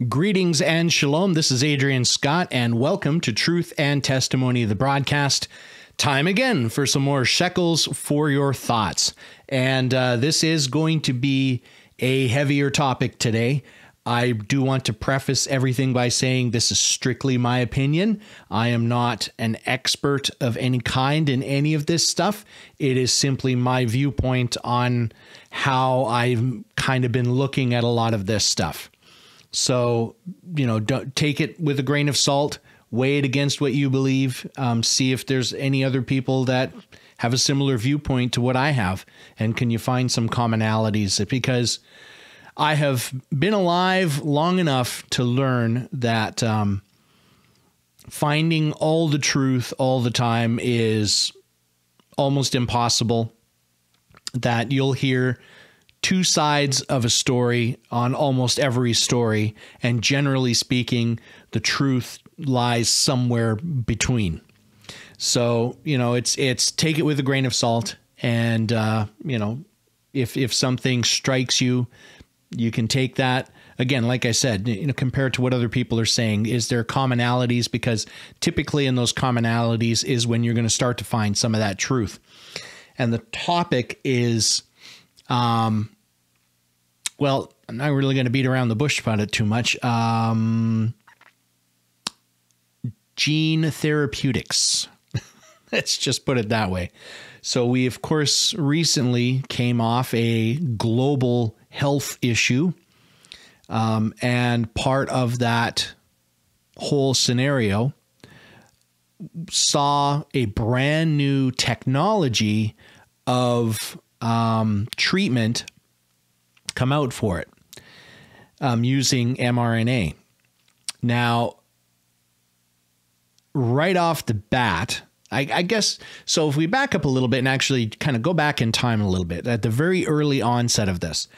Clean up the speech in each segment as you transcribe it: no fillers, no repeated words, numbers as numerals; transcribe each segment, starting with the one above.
Greetings and shalom. This is Adrian Scott, and welcome to Truth and Testimony, the broadcast. Time again for some more shekels for your thoughts. And this is going to be a heavier topic today. I do want to preface everything by saying this is strictly my opinion. I am not an expert of any kind in any of this stuff. It is simply my viewpoint on how I've kind of been looking at a lot of this stuff. So, don't take it with a grain of salt, weigh it against what you believe, see if there's any other people that have a similar viewpoint to what I have, and can you find some commonalities? Because I have been alive long enough to learn that finding all the truth all the time is almost impossible, that you'll hear two sides of a story on almost every story, and generally speaking, the truth lies somewhere between. So, it's take it with a grain of salt, and, if something strikes you, you can take that. Again, like I said, compared to what other people are saying, is there commonalities? Because typically in those commonalities is when you're going to start to find some of that truth. And the topic is, well, I'm not really going to beat around the bush about it too much. Gene therapeutics. Let's just put it that way. So we, of course, recently came off a global health issue. And part of that whole scenario saw a brand new technology of treatment come out for it, using mRNA. Now, right off the bat, I guess, so if we back up a little bit and actually kind of go back in time a little bit, at the very early onset of this,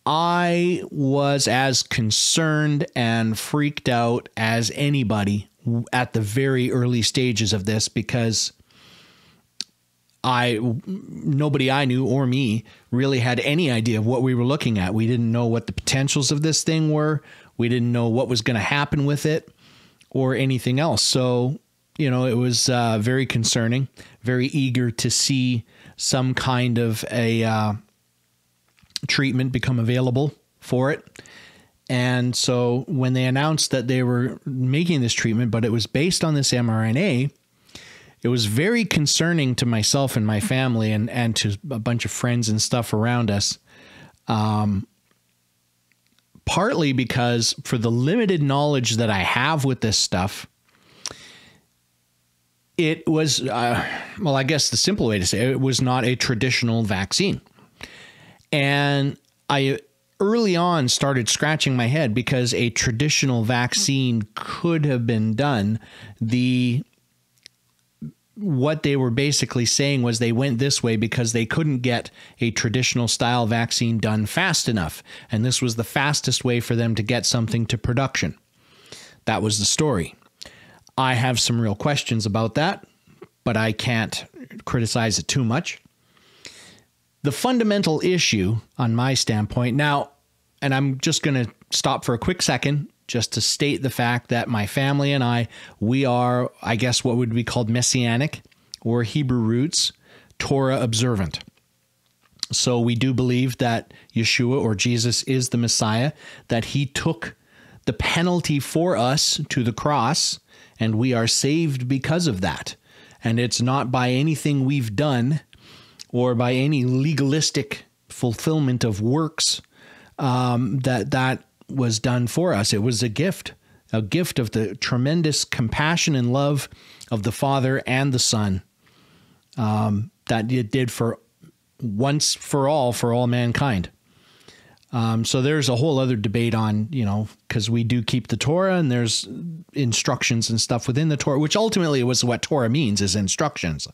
I was as concerned and freaked out as anybody at the very early stages of this, because nobody I knew or me really had any idea of what we were looking at. We didn't know what the potentials of this thing were. We didn't know what was going to happen with it or anything else. So, it was very concerning, very eager to see some kind of a treatment become available for it. And so when they announced that they were making this treatment, but it was based on this mRNA, it was very concerning to myself and my family and to a bunch of friends and stuff around us. Partly because for the limited knowledge that I have with this stuff, it was, I guess the simple way to say it was not a traditional vaccine. And I early on started scratching my head, because a traditional vaccine could have been done. What they were basically saying was they went this way because they couldn't get a traditional style vaccine done fast enough. And this was the fastest way for them to get something to production. That was the story. I have some real questions about that, but I can't criticize it too much. The fundamental issue on my standpoint now, and I'm just going to stop for a quick second just to state the fact that my family and we are, I guess, what would be called Messianic or Hebrew roots, Torah observant. So we do believe that Yeshua or Jesus is the Messiah, that he took the penalty for us to the cross, and we are saved because of that. And it's not by anything we've done or by any legalistic fulfillment of works that was done for us. It was a gift of the tremendous compassion and love of the Father and the Son that it did for once for all mankind. So there's a whole other debate on, because we do keep the Torah, and there's instructions and stuff within the Torah, which ultimately was what Torah means, is instructions.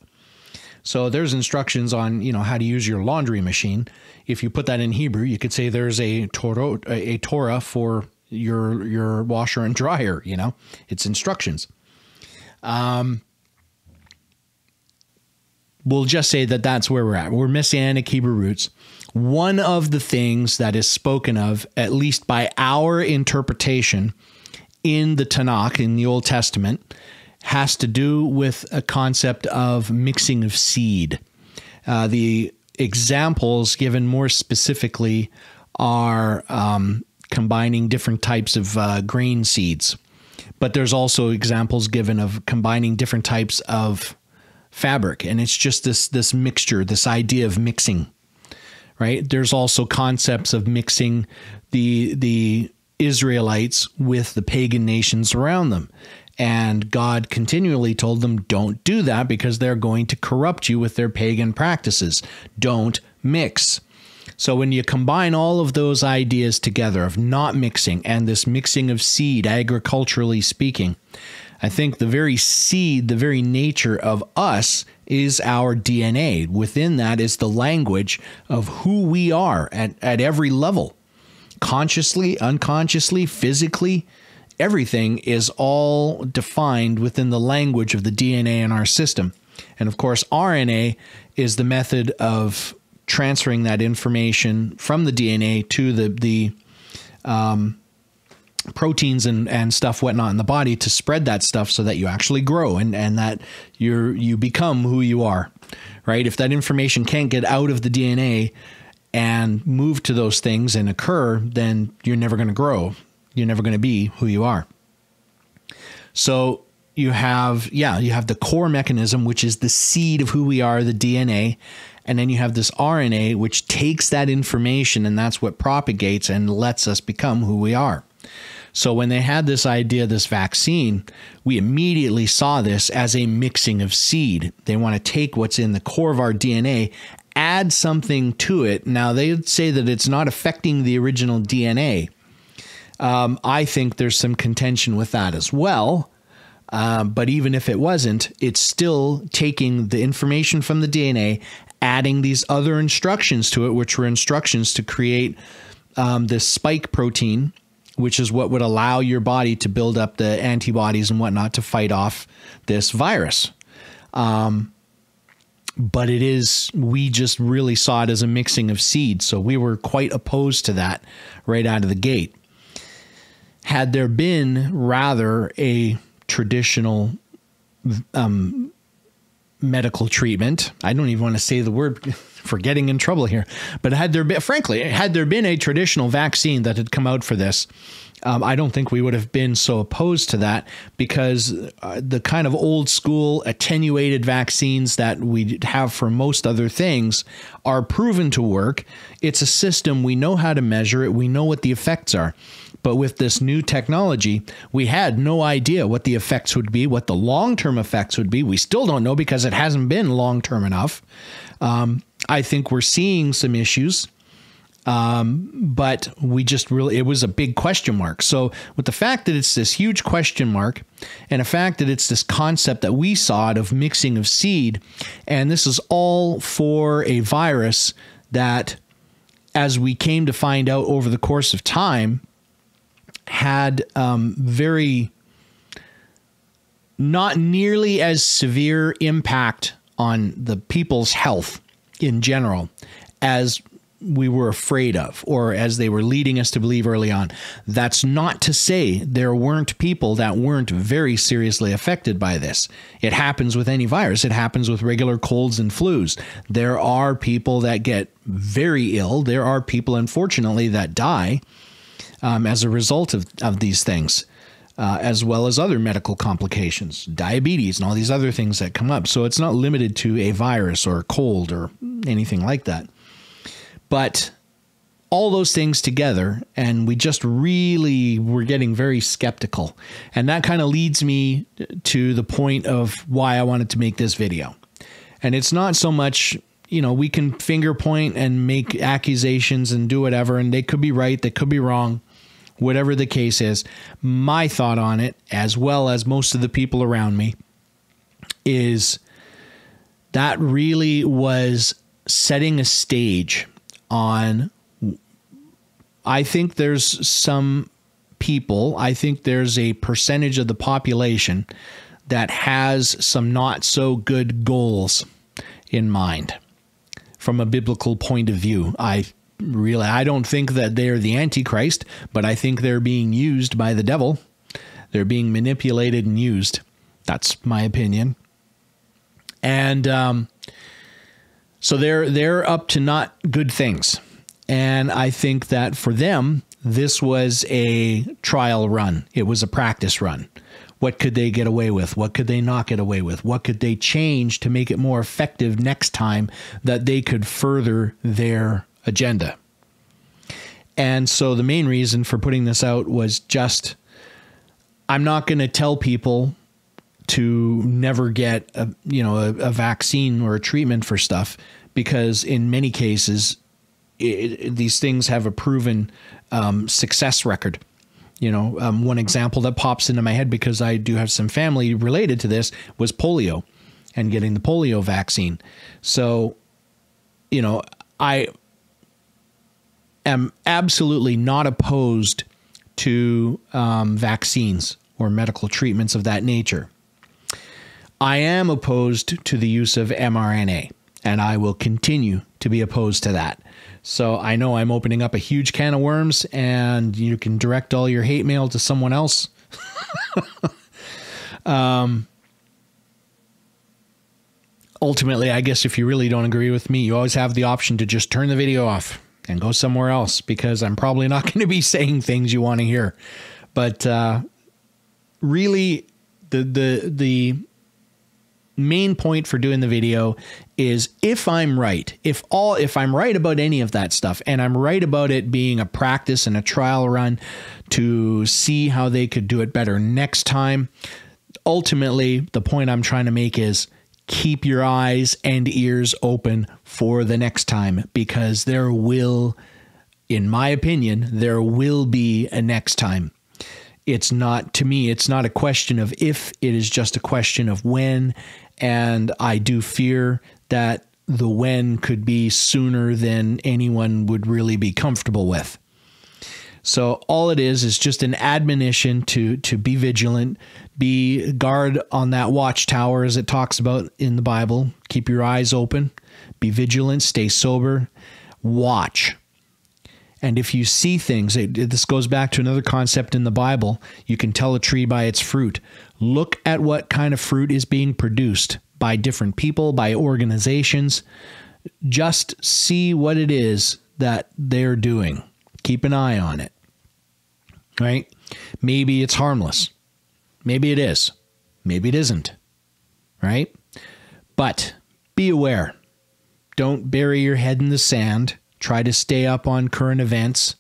So there's instructions on, how to use your laundry machine. If you put that in Hebrew, you could say there's a Torah for your washer and dryer, it's instructions. We'll just say that that's where we're at. We're Messianic Hebrew roots. One of the things that is spoken of, at least by our interpretation in the Tanakh, in the Old Testament, has to do with a concept of mixing of seed. The examples given more specifically are combining different types of grain seeds. But there's also examples given of combining different types of fabric. And it's just this mixture, this idea of mixing. Right? There's also concepts of mixing the Israelites with the pagan nations around them. And God continually told them, don't do that because they're going to corrupt you with their pagan practices. Don't mix. So when you combine all of those ideas together of not mixing and this mixing of seed, agriculturally speaking, I think the very seed, the very nature of us is our DNA. Within that is the language of who we are at every level. Consciously, unconsciously, physically, everything is all defined within the language of the DNA in our system. And of course, RNA is the method of transferring that information from the DNA to the proteins and stuff, whatnot in the body to spread that stuff so that you actually grow and that you become who you are, right? If that information can't get out of the DNA and move to those things and occur, then you're never going to grow. You're never going to be who you are. So you have the core mechanism, which is the seed of who we are, the DNA. And then you have this RNA, which takes that information and that's what propagates and lets us become who we are. So when they had this idea, this vaccine, we immediately saw this as a mixing of seed. They want to take what's in the core of our DNA, add something to it. Now, they would say that it's not affecting the original DNA. I think there's some contention with that as well. But even if it wasn't, it's still taking the information from the DNA, adding these other instructions to it, which were instructions to create this spike protein, which is what would allow your body to build up the antibodies and whatnot to fight off this virus. But we just really saw it as a mixing of seeds. So we were quite opposed to that right out of the gate. Had there been rather a traditional medical treatment, I don't even want to say the word for getting in trouble here, but had there been a traditional vaccine that had come out for this, I don't think we would have been so opposed to that, because the kind of old school attenuated vaccines that we have for most other things are proven to work. It's a system. We know how to measure it. We know what the effects are. But with this new technology, we had no idea what the effects would be, what the long-term effects would be. We still don't know because it hasn't been long-term enough. I think we're seeing some issues, but it was a big question mark. So with the fact that it's this huge question mark and the fact that it's this concept that we saw it of mixing of seed, and this is all for a virus that, as we came to find out over the course of time, had very not nearly as severe impact on the people's health in general as we were afraid of, or as they were leading us to believe early on. That's not to say there weren't people that weren't very seriously affected by this. It happens with any virus. It happens with regular colds and flus. There are people that get very ill. There are people, unfortunately, that die as a result of these things, as well as other medical complications, diabetes, and all these other things that come up. So it's not limited to a virus or a cold or anything like that. But all those things together, and we just really were getting very skeptical. And that kind of leads me to the point of why I wanted to make this video. And it's not so much, we can finger point and make accusations and do whatever, and they could be right, they could be wrong. Whatever the case is, my thought on it, as well as most of the people around me, is that really was setting a stage on, I think there's some people, I think there's a percentage of the population that has some not so good goals in mind from a biblical point of view. I don't think that they're the Antichrist, but I think they're being used by the devil. They're being manipulated and used. That's my opinion. And so they're up to not good things. And I think that for them, this was a trial run. It was a practice run. What could they get away with? What could they not get away with? What could they change to make it more effective next time that they could further their agenda? And so the main reason for putting this out was just, I'm not going to tell people to never get a vaccine or a treatment for stuff, because in many cases, these things have a proven success record. One example that pops into my head, because I do have some family related to this, was polio and getting the polio vaccine. So, I am absolutely not opposed to vaccines or medical treatments of that nature. I am opposed to the use of mRNA, and I will continue to be opposed to that. So I know I'm opening up a huge can of worms, and you can direct all your hate mail to someone else. Ultimately, I guess if you really don't agree with me, you always have the option to just turn the video off and go somewhere else, because I'm probably not going to be saying things you want to hear. But really, the main point for doing the video is, if I'm right, if I'm right about any of that stuff, and I'm right about it being a practice and a trial run to see how they could do it better next time, ultimately the point I'm trying to make is, keep your eyes and ears open for the next time, because there will, in my opinion, there will be a next time. It's not, to me, it's not a question of if, it is just a question of when. And I do fear that the when could be sooner than anyone would really be comfortable with. So all it is just an admonition to be vigilant, be guard on that watchtower, as it talks about in the Bible. Keep your eyes open, be vigilant, stay sober, watch. And if you see things, this goes back to another concept in the Bible. You can tell a tree by its fruit. Look at what kind of fruit is being produced by different people, by organizations. Just see what it is that they're doing. Keep an eye on it, right? Maybe it's harmless. Maybe it is. Maybe it isn't, right? But be aware. Don't bury your head in the sand. Try to stay up on current events.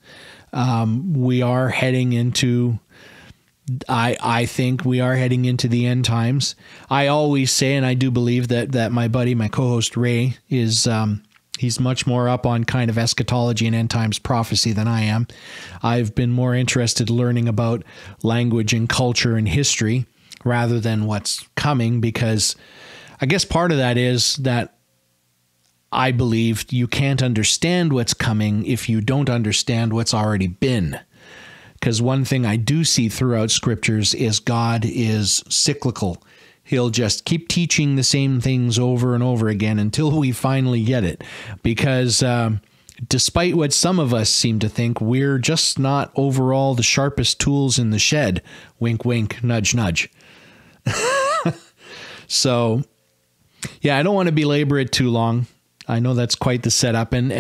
We are heading into, I think we are heading into the end times. I always say, and I do believe that my buddy, my co-host Ray, is he's much more up on kind of eschatology and end times prophecy than I am. I've been more interested learning about language and culture and history rather than what's coming, because I guess part of that is that I believe you can't understand what's coming if you don't understand what's already been. Because one thing I do see throughout scriptures is God is cyclical. He'll just keep teaching the same things over and over again until we finally get it. Because despite what some of us seem to think, we're just not overall the sharpest tools in the shed. Wink, wink, nudge, nudge. So, yeah, I don't want to belabor it too long. I know that's quite the setup, and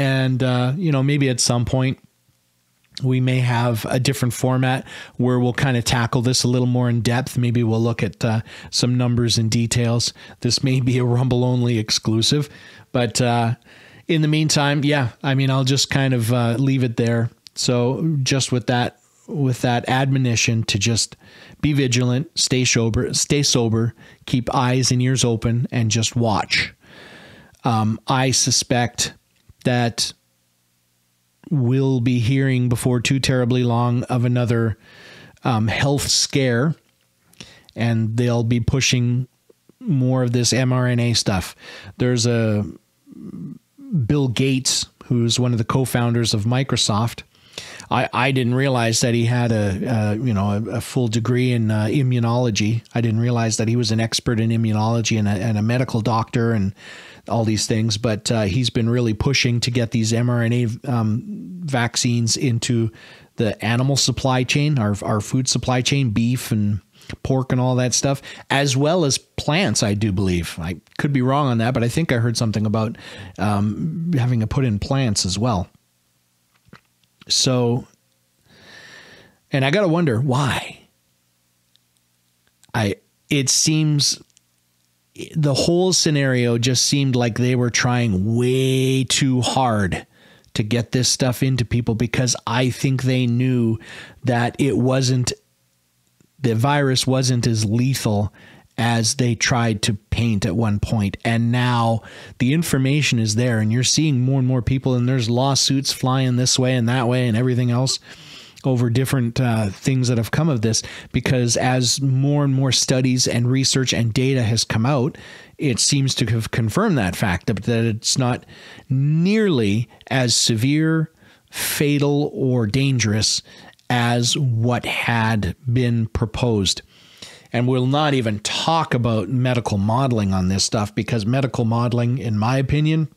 maybe at some point we may have a different format where we'll kind of tackle this a little more in depth. Maybe we'll look at some numbers and details. This may be a Rumble only exclusive, but in the meantime, I'll just kind of leave it there. So just with that admonition to just be vigilant, stay sober, keep eyes and ears open, and just watch. I suspect that we'll be hearing before too terribly long of another health scare, and they'll be pushing more of this mRNA stuff. There's a Bill Gates, who's one of the co-founders of Microsoft. I didn't realize that he had a full degree in immunology. I didn't realize that he was an expert in immunology and a medical doctor and all these things. But he's been really pushing to get these mRNA vaccines into the animal supply chain, our food supply chain, beef and pork and all that stuff, as well as plants, I do believe. I could be wrong on that, but I think I heard something about having to put in plants as well. So, and I got to wonder why. It seems the whole scenario just seemed like they were trying way too hard to get this stuff into people, because I think they knew that the virus wasn't as lethal as they tried to paint at one point. And now the information is there, and you're seeing more and more people, and there's lawsuits flying this way and that way and everything else over different things that have come of this, because as more and more studies and research and data has come out, it seems to have confirmed that fact, that it's not nearly as severe, fatal, or dangerous as what had been proposed. And we'll not even talk about medical modeling on this stuff, because medical modeling, in my opinion,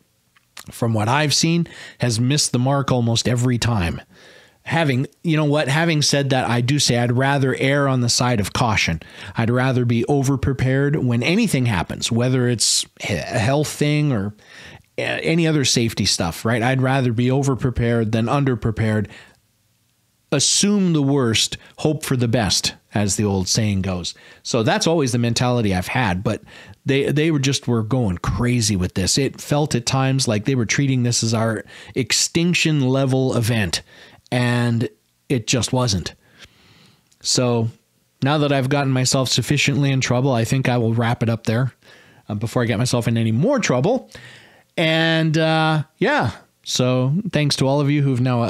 from what I've seen, has missed the mark almost every time. Having said that, I do say I'd rather err on the side of caution. I'd rather be over-prepared when anything happens, whether it's a health thing or any other safety stuff, right? I'd rather be over-prepared than under-prepared. Assume the worst, hope for the best, as the old saying goes. So that's always the mentality I've had, but they were going crazy with this. It felt at times like they were treating this as our extinction level event, and it just wasn't. So now that I've gotten myself sufficiently in trouble, I think I will wrap it up there before I get myself in any more trouble. And so thanks to all of you who've now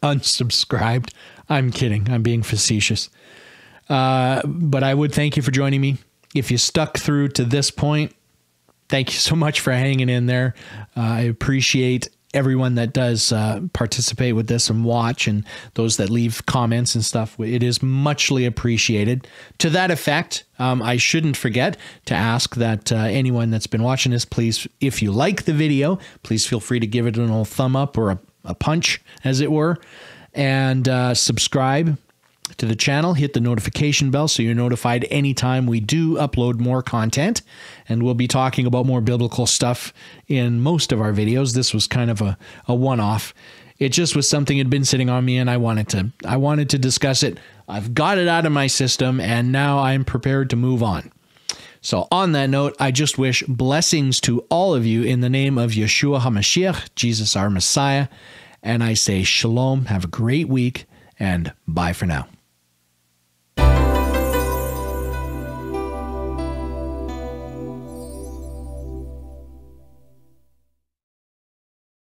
unsubscribed. I'm kidding. I'm being facetious. But I would thank you for joining me. If you stuck through to this point, thank you so much for hanging in there. I appreciate everyone that does participate with this and watch, and those that leave comments and stuff. It is muchly appreciated. To that effect, I shouldn't forget to ask that anyone that's been watching this, please, if you like the video, please feel free to give it an old thumb up or a punch, as it were, and subscribe to the channel. Hit the notification bell so you're notified anytime we do upload more content, and we'll be talking about more biblical stuff in most of our videos. This was kind of a one-off. It just was something that had been sitting on me, and I wanted to discuss it. I've got it out of my system, and now I'm prepared to move on. So on that note, I just wish blessings to all of you in the name of Yeshua HaMashiach, Jesus our Messiah. And I say shalom, have a great week, and bye for now.